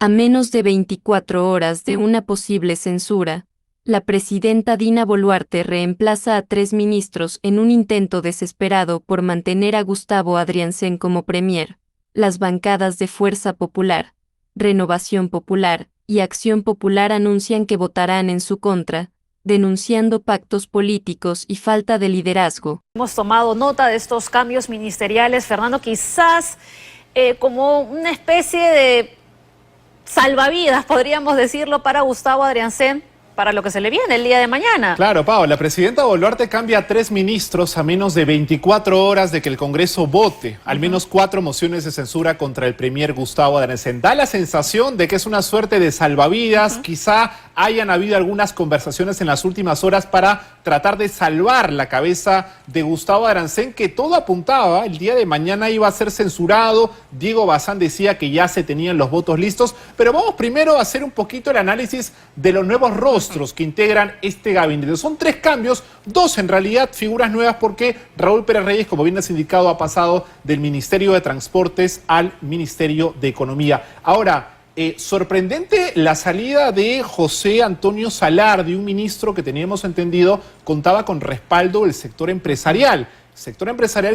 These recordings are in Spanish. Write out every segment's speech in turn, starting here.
A menos de 24 horas de una posible censura, la presidenta Dina Boluarte reemplaza a 3 ministros en un intento desesperado por mantener a Gustavo Adrianzen como premier. Las bancadas de Fuerza Popular, Renovación Popular y Acción Popular anuncian que votarán en su contra, denunciando pactos políticos y falta de liderazgo. Hemos tomado nota de estos cambios ministeriales, Fernando, quizás como una especie de salvavidas, podríamos decirlo, para Gustavo Adrianzen, para lo que se le viene el día de mañana. Claro, Pau, la presidenta Boluarte cambia a 3 ministros a menos de 24 horas de que el Congreso vote al menos 4 mociones de censura contra el premier Gustavo Adrianzen. Da la sensación de que es una suerte de salvavidas. Quizá hayan habido algunas conversaciones en las últimas horas para tratar de salvar la cabeza de Gustavo Adrianzen, que todo apuntaba, el día de mañana iba a ser censurado. Diego Bazán decía que ya se tenían los votos listos, pero vamos primero a hacer un poquito el análisis de los nuevos rostros que integran este gabinete. Son 3 cambios, 2 en realidad figuras nuevas, porque Raúl Pérez Reyes, como bien has indicado, ha pasado del Ministerio de Transportes al Ministerio de Economía. Ahora, sorprendente la salida de José Antonio Salardi, un ministro que teníamos entendido contaba con respaldo del sector empresarial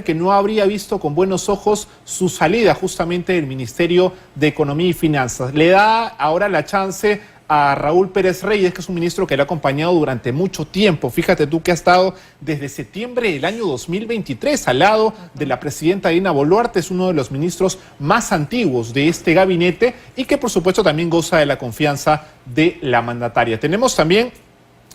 que no habría visto con buenos ojos su salida justamente del Ministerio de Economía y Finanzas. Le da ahora la chance a Raúl Pérez Reyes, que es un ministro que le ha acompañado durante mucho tiempo. Fíjate tú que ha estado desde septiembre del año 2023 al lado de la presidenta Dina Boluarte. Es uno de los ministros más antiguos de este gabinete y que por supuesto también goza de la confianza de la mandataria. Tenemos también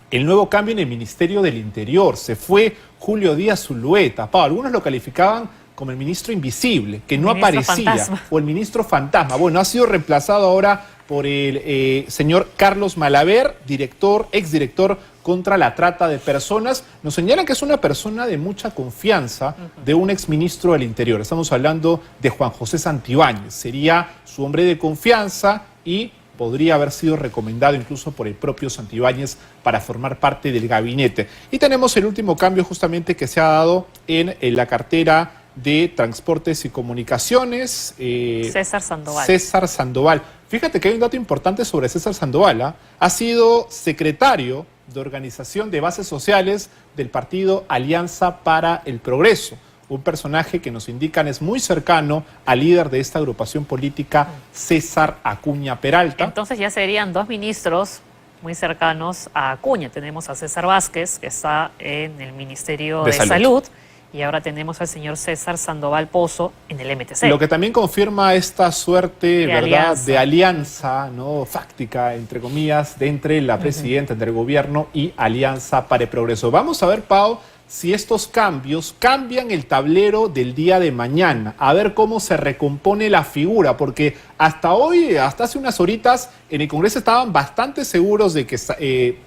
el nuevo cambio en el Ministerio del Interior. Se fue Julio Díaz Zulueta. Algunos lo calificaban como el ministro invisible, que no aparecía, o el ministro fantasma. Bueno, ha sido reemplazado ahora por el señor Carlos Malaver, exdirector contra la trata de personas. Nos señalan que es una persona de mucha confianza de un exministro del Interior. Estamos hablando de Juan José Santibáñez. Sería su hombre de confianza y podría haber sido recomendado incluso por el propio Santibáñez para formar parte del gabinete. Y tenemos el último cambio justamente que se ha dado en la cartera de Transportes y Comunicaciones. César Sandoval. César Sandoval. Fíjate que hay un dato importante sobre César Sandoval. Ha sido secretario de Organización de Bases Sociales del partido Alianza para el Progreso. Un personaje que nos indican es muy cercano al líder de esta agrupación política, César Acuña Peralta. Entonces ya serían 2 ministros muy cercanos a Acuña. Tenemos a César Vázquez, que está en el Ministerio de Salud. Y ahora tenemos al señor César Sandoval Pozo en el MTC. Lo que también confirma esta suerte, de alianza, ¿no?, fáctica, entre comillas, de entre la presidenta, entre el gobierno y Alianza para el Progreso. Vamos a ver, Pau, si estos cambios cambian el tablero del día de mañana, a ver cómo se recompone la figura, porque hasta hoy, hasta hace unas horitas, en el Congreso estaban bastante seguros de que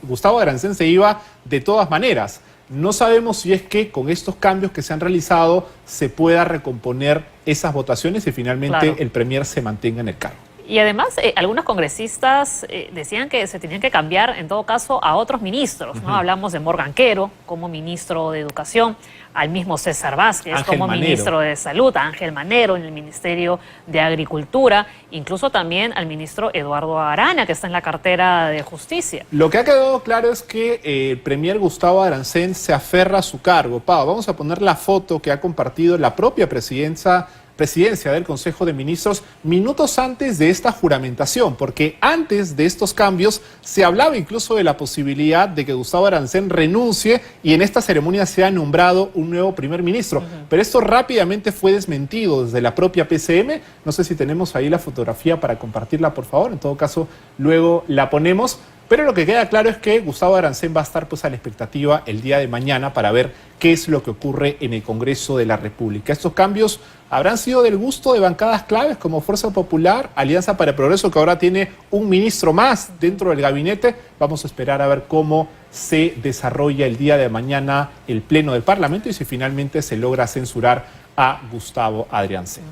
Gustavo Adrianzen se iba de todas maneras. No sabemos si es que con estos cambios que se han realizado se pueda recomponer esas votaciones y finalmente el premier se mantenga en el cargo. Y además, algunos congresistas decían que se tenían que cambiar, en todo caso, a otros ministros, ¿no? Hablamos de Morgan Quero como ministro de Educación, al mismo César Vázquez como ministro de Salud, a Ángel Manero en el Ministerio de Agricultura, incluso también al ministro Eduardo Arana, que está en la cartera de Justicia. Lo que ha quedado claro es que el premier Gustavo Adrianzen se aferra a su cargo. Pau, vamos a poner la foto que ha compartido la propia presidencia del Consejo de Ministros minutos antes de esta juramentación, porque antes de estos cambios se hablaba incluso de la posibilidad de que Gustavo Adrianzen renuncie y en esta ceremonia sea nombrado un nuevo primer ministro. Pero esto rápidamente fue desmentido desde la propia PCM. No sé si tenemos ahí la fotografía para compartirla, por favor. En todo caso, luego la ponemos. Pero lo que queda claro es que Gustavo Adrianzen va a estar a la expectativa el día de mañana para ver qué es lo que ocurre en el Congreso de la República. Estos cambios habrán sido del gusto de bancadas claves como Fuerza Popular, Alianza para el Progreso, que ahora tiene un ministro más dentro del gabinete. Vamos a esperar a ver cómo se desarrolla el día de mañana el Pleno del Parlamento y si finalmente se logra censurar a Gustavo Adrianzen.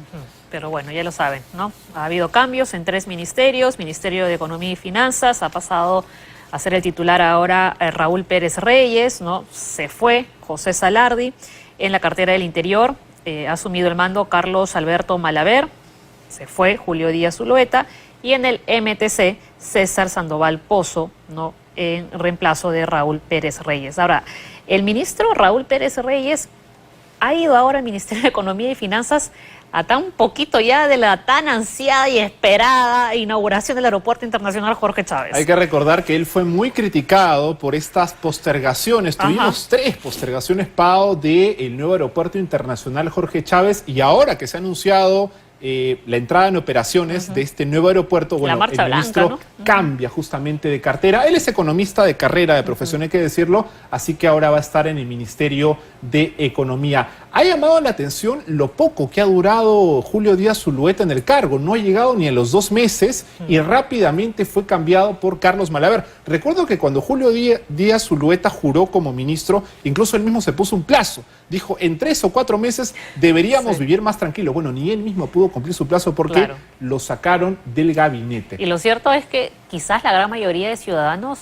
Pero bueno, ya lo saben, ¿no? Ha habido cambios en 3 ministerios. Ministerio de Economía y Finanzas ha pasado a ser el titular ahora Raúl Pérez Reyes, ¿no? Se fue José Salardi. En la cartera del Interior ha asumido el mando Carlos Alberto Malaver. Se fue Julio Díaz Zulueta. y en el MTC, César Sandoval Pozo, ¿no?, en reemplazo de Raúl Pérez Reyes. Ahora, el ministro Raúl Pérez Reyes ha ido ahora al Ministerio de Economía y Finanzas a tan poquito ya de la tan ansiada y esperada inauguración del Aeropuerto Internacional Jorge Chávez. Hay que recordar que él fue muy criticado por estas postergaciones. Tuvimos 3 postergaciones, Pao, del nuevo Aeropuerto Internacional Jorge Chávez, y ahora que se ha anunciado la entrada en operaciones de este nuevo aeropuerto, bueno, el ministro ¿no? cambia justamente de cartera. Él es economista de carrera, de profesión, hay que decirlo, así que ahora va a estar en el Ministerio de Economía. Ha llamado la atención lo poco que ha durado Julio Díaz Zulueta en el cargo. No ha llegado ni a los 2 meses y rápidamente fue cambiado por Carlos Malaver. Recuerdo que cuando Julio Díaz Zulueta juró como ministro, incluso él mismo se puso un plazo. Dijo, en 3 o 4 meses deberíamos vivir más tranquilos. Bueno, ni él mismo pudo cumplir su plazo porque lo sacaron del gabinete. Y lo cierto es que quizás la gran mayoría de ciudadanos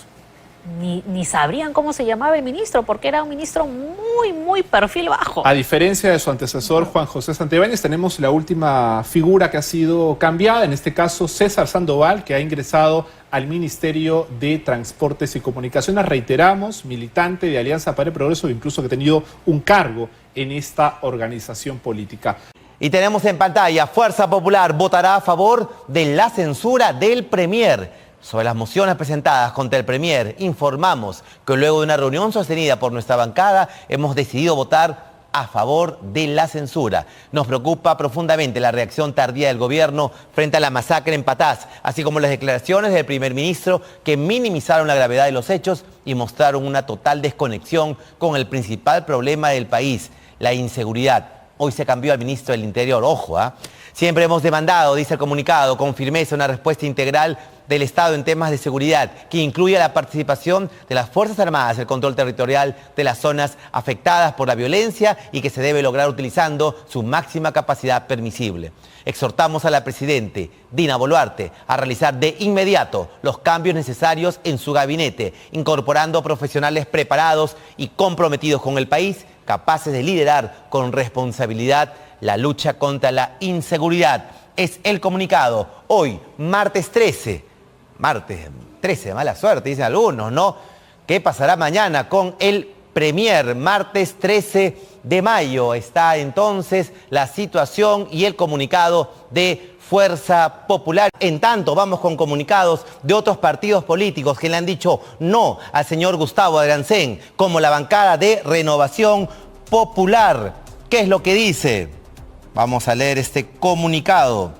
ni sabrían cómo se llamaba el ministro, porque era un ministro muy perfil bajo. A diferencia de su antecesor, Juan José Santibáñez, tenemos la última figura que ha sido cambiada, en este caso César Sandoval, que ha ingresado al Ministerio de Transportes y Comunicaciones. Reiteramos, militante de Alianza para el Progreso, incluso que ha tenido un cargo en esta organización política. Y tenemos en pantalla, Fuerza Popular votará a favor de la censura del Premier. Sobre las mociones presentadas contra el Premier, informamos que luego de una reunión sostenida por nuestra bancada, hemos decidido votar a favor de la censura. Nos preocupa profundamente la reacción tardía del gobierno frente a la masacre en Patás, así como las declaraciones del primer ministro que minimizaron la gravedad de los hechos y mostraron una total desconexión con el principal problema del país, la inseguridad. Hoy se cambió al ministro del Interior, ojo, Siempre hemos demandado, dice el comunicado, con firmeza una respuesta integral del Estado en temas de seguridad que incluya la participación de las Fuerzas Armadas, el control territorial de las zonas afectadas por la violencia y que se debe lograr utilizando su máxima capacidad permisible. Exhortamos a la Presidenta Dina Boluarte a realizar de inmediato los cambios necesarios en su gabinete, incorporando profesionales preparados y comprometidos con el país, capaces de liderar con responsabilidad la lucha contra la inseguridad. Es el comunicado. Hoy, martes 13, mala suerte, dicen algunos, ¿no? ¿Qué pasará mañana con el Premier? Martes 13 de mayo está entonces la situación y el comunicado de Fuerza Popular. En tanto, vamos con comunicados de otros partidos políticos que le han dicho no al señor Gustavo Adriancén, como la bancada de Renovación Popular. ¿Qué es lo que dice? Vamos a leer este comunicado.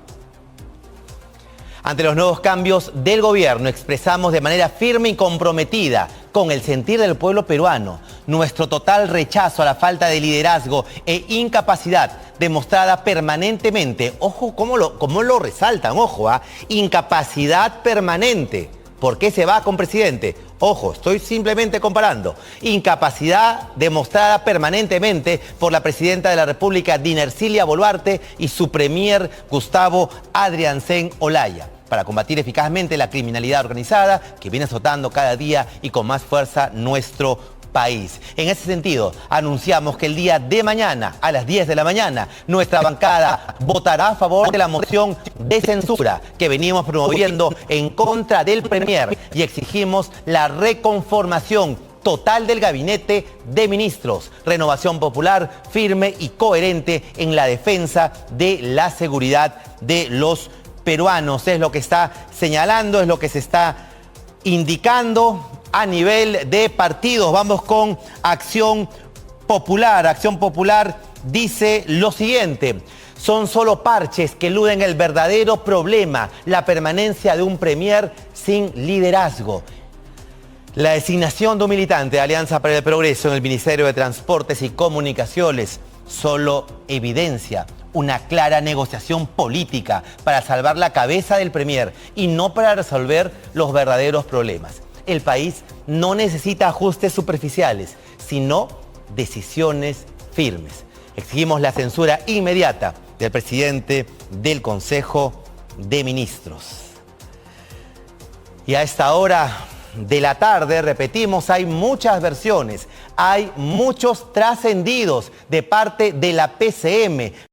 Ante los nuevos cambios del gobierno, expresamos de manera firme y comprometida con el sentir del pueblo peruano nuestro total rechazo a la falta de liderazgo e incapacidad demostrada permanentemente. Ojo, cómo lo resaltan, ojo, incapacidad permanente. ¿Por qué se va con presidente? Ojo, estoy simplemente comparando. Incapacidad demostrada permanentemente por la presidenta de la República, Dina Ercilia Boluarte, y su premier, Gustavo Adriancén Olaya, para combatir eficazmente la criminalidad organizada que viene azotando cada día y con más fuerza nuestro país. En ese sentido, anunciamos que el día de mañana, a las 10 de la mañana, nuestra bancada votará a favor de la moción de censura que venimos promoviendo en contra del Premier y exigimos la reconformación total del gabinete de ministros. Renovación Popular firme y coherente en la defensa de la seguridad de los peruanos. Es lo que está señalando, es lo que se está indicando a nivel de partidos. Vamos con Acción Popular. Acción Popular dice lo siguiente: son solo parches que eluden el verdadero problema, la permanencia de un premier sin liderazgo. La designación de un militante de Alianza para el Progreso en el Ministerio de Transportes y Comunicaciones solo evidencia una clara negociación política para salvar la cabeza del premier y no para resolver los verdaderos problemas. El país no necesita ajustes superficiales, sino decisiones firmes. Exigimos la censura inmediata del presidente del Consejo de Ministros. Y a esta hora de la tarde, repetimos, hay muchas versiones, hay muchos trascendidos de parte de la PCM.